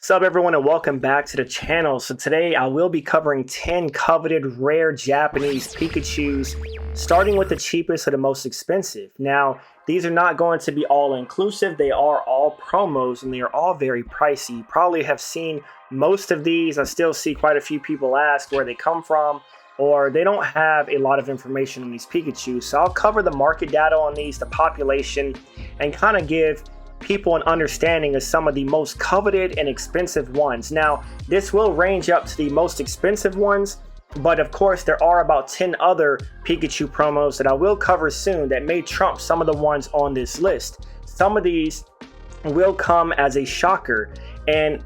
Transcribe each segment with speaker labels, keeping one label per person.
Speaker 1: What's up everyone and welcome back to the channel. So today I will be covering 10 coveted rare Japanese Pikachus, starting with the cheapest to the most expensive. Now these are not going to be all inclusive, they are all promos and they are all very pricey. You probably have seen most of these. I still see quite a few people ask where they come from, or they don't have a lot of information on these Pikachu. So I'll cover the market data on these, the population, and kind of give people an understanding of some of the most coveted and expensive ones. Now, this will range up to the most expensive ones, but of course there are about 10 other Pikachu promos that I will cover soon that may trump some of the ones on this list. Some of these will come as a shocker, and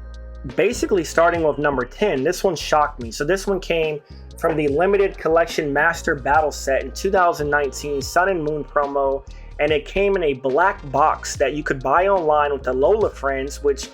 Speaker 1: basically starting with number 10, this one shocked me. So this one came from the limited collection master battle set in 2019 Sun and Moon promo, and it came in a black box that you could buy online with the Lola friends, which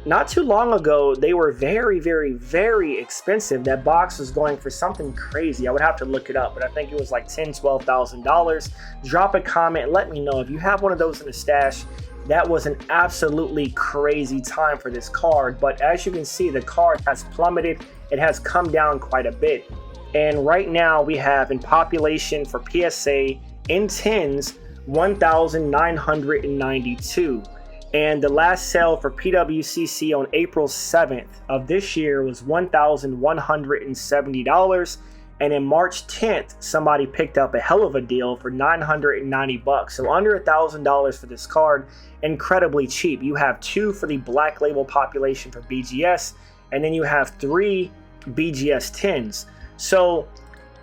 Speaker 1: not too long ago they were very expensive. That box was going for something crazy. I would have to look it up, but I think it was like $10,000-$12,000. Drop a comment, let me know if you have one of those in the stash. That was an absolutely crazy time for this card, but as you can see, the card has plummeted. It has come down quite a bit, and right now we have in population for PSA in tens 1,992, and the last sale for PWCC on April 7th of this year was $1,170, and in March 10th somebody picked up a hell of a deal for $990, so under $1,000 for this card. Incredibly cheap. You have 2 for the black label population for BGS, and then you have 3 BGS 10s. So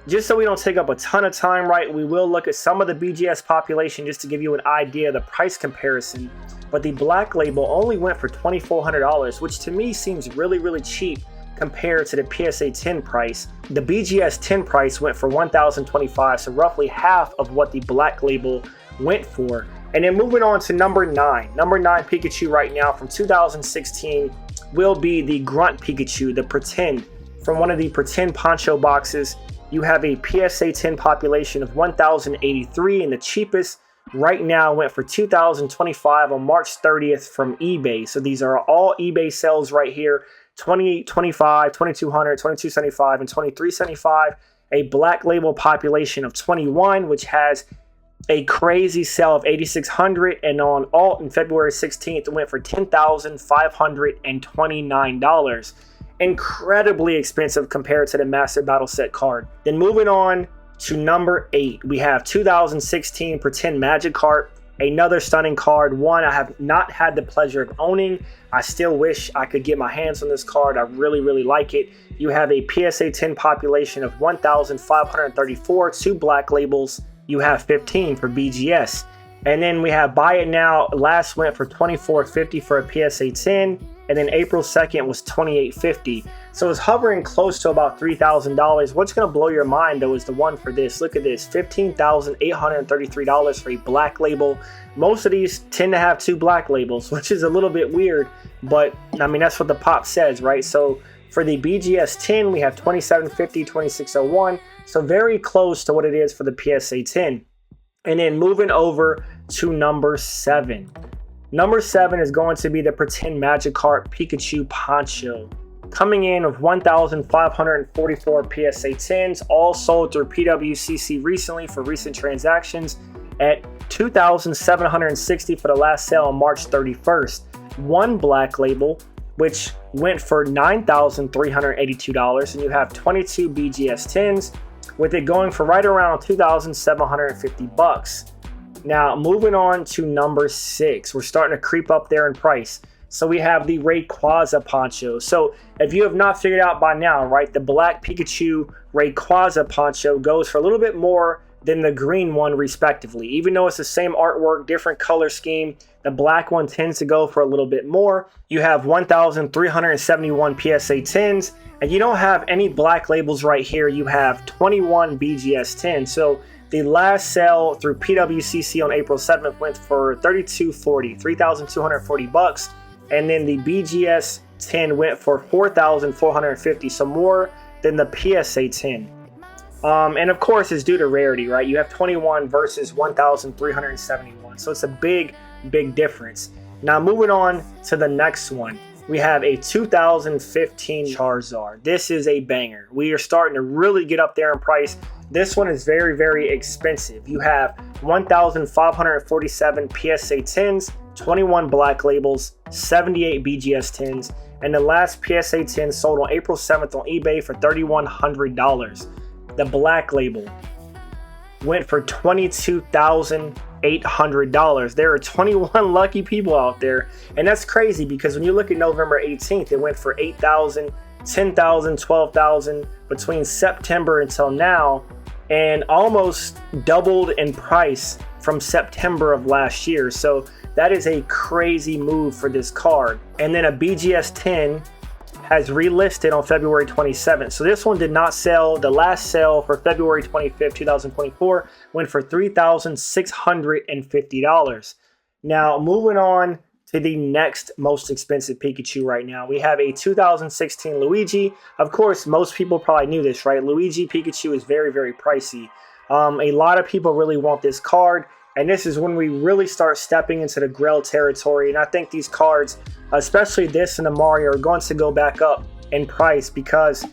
Speaker 1: just so we don't take up a ton of time, right, we will look at some of the BGS population just to give you an idea of the price comparison. But the black label only went for $2,400, which to me seems really cheap compared to the PSA 10 price. The BGS 10 price went for $1,025, so roughly half of what the black label went for. And then moving on to number 9. Number 9 Pikachu right now from 2016 will be the Grunt Pikachu, the Pretend, from one of the Pretend Poncho boxes. You have a PSA 10 population of 1,083, and the cheapest right now went for $2,025 on March 30th from eBay. So these are all eBay sales right here. $2,825, $2,200, $2,275, and $2,375. A black label population of 21, which has a crazy sale of $8,600, and on alt in February 16th it went for $10,529. Incredibly expensive compared to the master battle set card. Then moving on to number 8, we have 2016 Pretend Magikarp, another stunning card, one I have not had the pleasure of owning. I still wish I could get my hands on this card. I really like it. You have a PSA 10 population of 1,534, 2 black labels. You have 15 for BGS, and then we have Buy It Now. Last went for $2,450 for a PSA 10, and then April 2nd was $2,850. So it's hovering close to about $3,000. What's going to blow your mind though is the one for this. Look at this, $15,833 for a black label. Most of these tend to have 2 black labels, which is a little bit weird, but I mean that's what the pop says, right? So for the BGS 10 we have $2,750, $2,601, so very close to what it is for the PSA 10. And then moving over to number 7. Number 7 is going to be the Pretend Magikarp Pikachu Poncho, coming in with 1,544 PSA 10s, all sold through PWCC recently for recent transactions at $2,760 for the last sale on March 31st. 1 black label, which went for $9,382, and you have 22 BGS 10s, with it going for right around $2,750. Now, moving on to number 6, we're starting to creep up there in price. So we have the Rayquaza Poncho. So if you have not figured out by now, right, the black Pikachu Rayquaza Poncho goes for a little bit more than the green one respectively. Even though it's the same artwork, different color scheme, the black one tends to go for a little bit more. You have 1,371 PSA 10s, and you don't have any black labels right here. You have 21 BGS 10. So the last sale through PWCC on April 7th went for $3,240, and then the BGS 10 went for $4,450, so more than the PSA 10. And of course, it's due to rarity, right? You have 21 versus 1,371, so it's a big difference. Now moving on to the next one. we have a 2015 Charizard. This is a banger. We are starting to really get up there in price. This one is very, very expensive. You have 1,547 PSA 10s, 21 black labels, 78 BGS 10s, and the last PSA 10 sold on April 7th on eBay for $3,100. The black label went for $22,800. There are 21 lucky people out there, and that's crazy because when you look at November 18th, it went for $8,000, $10,000, $12,000 between September until now, and almost doubled in price from September of last year. So that is a crazy move for this card. And then a BGS 10 has relisted on February 27th. So this one did not sell. The last sale for February 25th, 2024 went for $3,650. Now, moving on to the next most expensive Pikachu right now. We have a 2016 Luigi. Of course, most people probably knew this, right? Luigi Pikachu is very, very pricey. A lot of people really want this card. And this is when we really start stepping into the Grail territory. And I think these cards, especially this and the Mario, are going to go back up in price because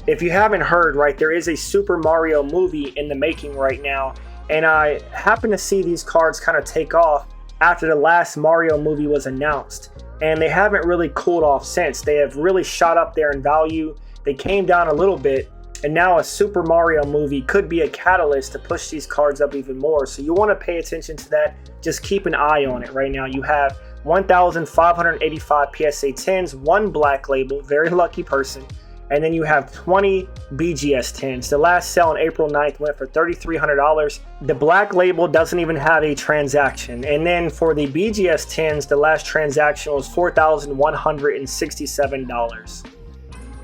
Speaker 1: if you haven't heard, right, there is a Super Mario movie in the making right now. And I happen to see these cards kind of take off after the last Mario movie was announced. And they haven't really cooled off since. They have really shot up there in value. They came down a little bit. And now a Super Mario movie could be a catalyst to push these cards up even more. So you want to pay attention to that. Just keep an eye on it right now. You have 1,585 PSA 10s, one black label, very lucky person. And then you have 20 BGS 10s. The last sale on April 9th went for $3,300. The black label doesn't even have a transaction. And then for the BGS 10s, the last transaction was $4,167.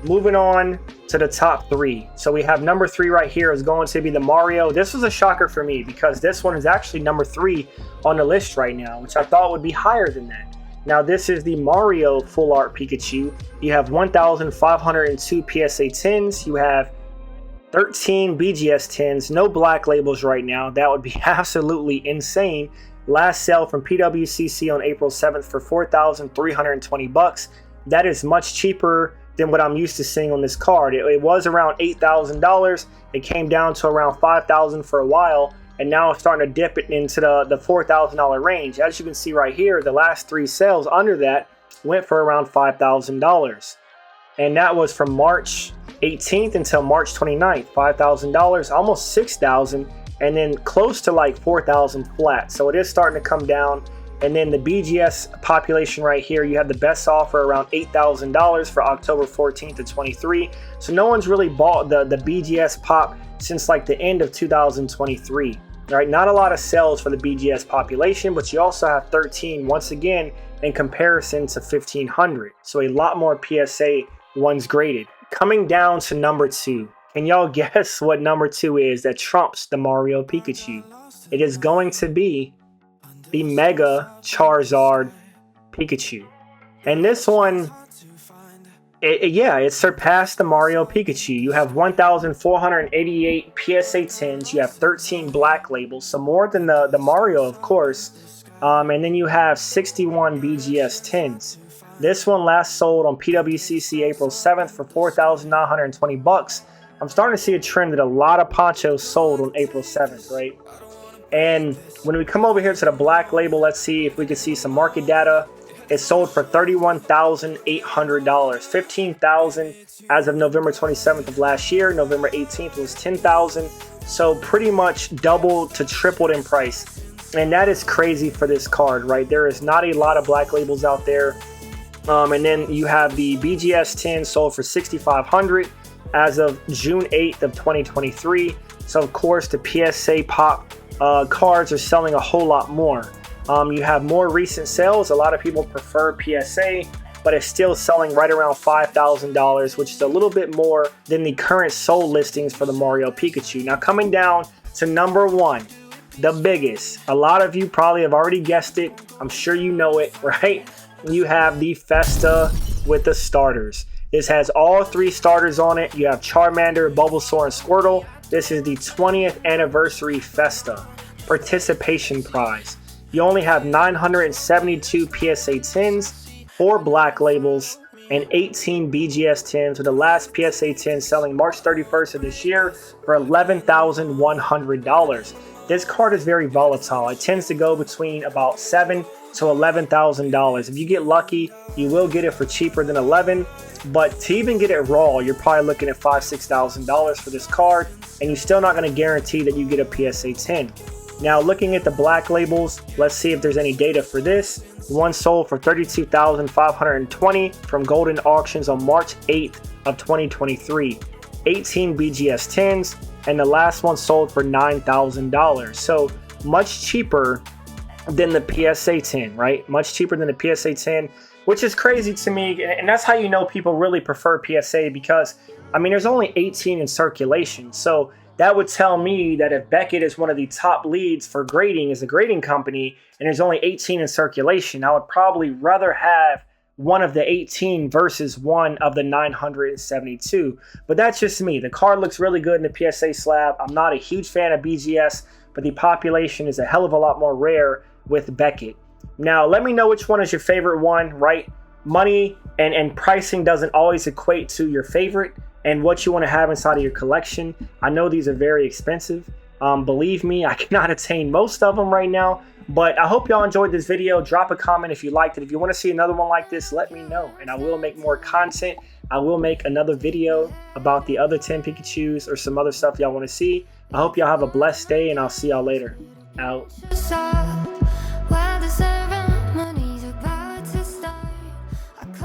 Speaker 1: Moving on to the top three. So we have number 3 right here is going to be the Mario. This was a shocker for me because this one is actually number 3 on the list right now, which I thought would be higher than that. Now this is the Mario Full Art Pikachu. You have 1,502 PSA 10s. You have 13 BGS 10s. No black labels right now. That would be absolutely insane. Last sale from PWCC on April 7th for $4,320. That is much cheaper than what I'm used to seeing on this card. It was around $8,000. It came down to around $5,000 for a while, and now it's starting to dip it into the $4,000 range. As you can see right here, the last 3 sales under that went for around $5,000. And that was from March 18th until March 29th, $5,000, almost $6,000, and then close to like $4,000 flat. So it is starting to come down. And then the BGS population right here, you have the best offer around $8,000 for October 14th to 23. So no one's really bought the BGS pop since like the end of 2023. All right, not a lot of sales for the BGS population, but you also have 13 once again in comparison to 1,500. So a lot more PSA ones graded. Coming down to number 2. Can y'all guess what number 2 is that trumps the Mario Pikachu? It is going to be the Mega Charizard Pikachu. And this one, it surpassed the Mario Pikachu. You have 1,488 PSA 10s. You have 13 black labels, so more than the Mario, of course. And then you have 61 BGS 10s. This one last sold on PWCC April 7th for $4,920. I'm starting to see a trend that a lot of ponchos sold on April 7th, right? And when we come over here to the black label, let's see if we can see some market data. It sold for $31,800, $15,000 as of November 27th of last year. November 18th was $10,000. So pretty much doubled to tripled in price. And that is crazy for this card, right? There is not a lot of black labels out there. And then you have the BGS 10 sold for $6,500 as of June 8th of 2023. So of course the PSA pop cards are selling a whole lot more. You have more recent sales. A lot of people prefer PSA, but it's still selling right around $5,000, which is a little bit more than the current sold listings for the Mario Pikachu. Now coming down to number 1, the biggest. A lot of you probably have already guessed it. I'm sure you know it, right? You have the Festa with the starters. This has all 3 starters on it. You have Charmander, Bulbasaur, and Squirtle. This is the 20th anniversary Festa participation prize. You only have 972 PSA 10s, 4 black labels, and 18 BGS 10s, with the last PSA 10 selling March 31st of this year for $11,100. This card is very volatile. It tends to go between about $7,000 to $11,000. If you get lucky, you will get it for cheaper than $11,000, but to even get it raw, you're probably looking at $5,000 to $6,000 for this card, and you're still not going to guarantee that you get a PSA 10. Now, looking at the black labels, let's see if there's any data for this. One sold for $32,520 from Golden Auctions on March 8th of 2023. 18 BGS 10s, and the last one sold for $9,000. So much cheaper than the PSA 10, right? Much cheaper than the PSA 10, which is crazy to me. And that's how you know people really prefer PSA, because, I mean, there's only 18 in circulation. So that would tell me that if Beckett is one of the top leads for grading as a grading company, and there's only 18 in circulation, I would probably rather have one of the 18 versus one of the 972. But that's just me. The card looks really good in the PSA slab. I'm not a huge fan of BGS, but the population is a hell of a lot more rare with Beckett. Now, let me know which one is your favorite one, right? Money and pricing doesn't always equate to your favorite and what you want to have inside of your collection. I know these are very expensive. Believe me, I cannot attain most of them right now, but I hope y'all enjoyed this video. Drop a comment if you liked it. If you want to see another one like this, let me know, and I will make more content. I will make another video about the other 10 Pikachus or some other stuff y'all want to see. I hope y'all have a blessed day, and I'll see y'all later. Out.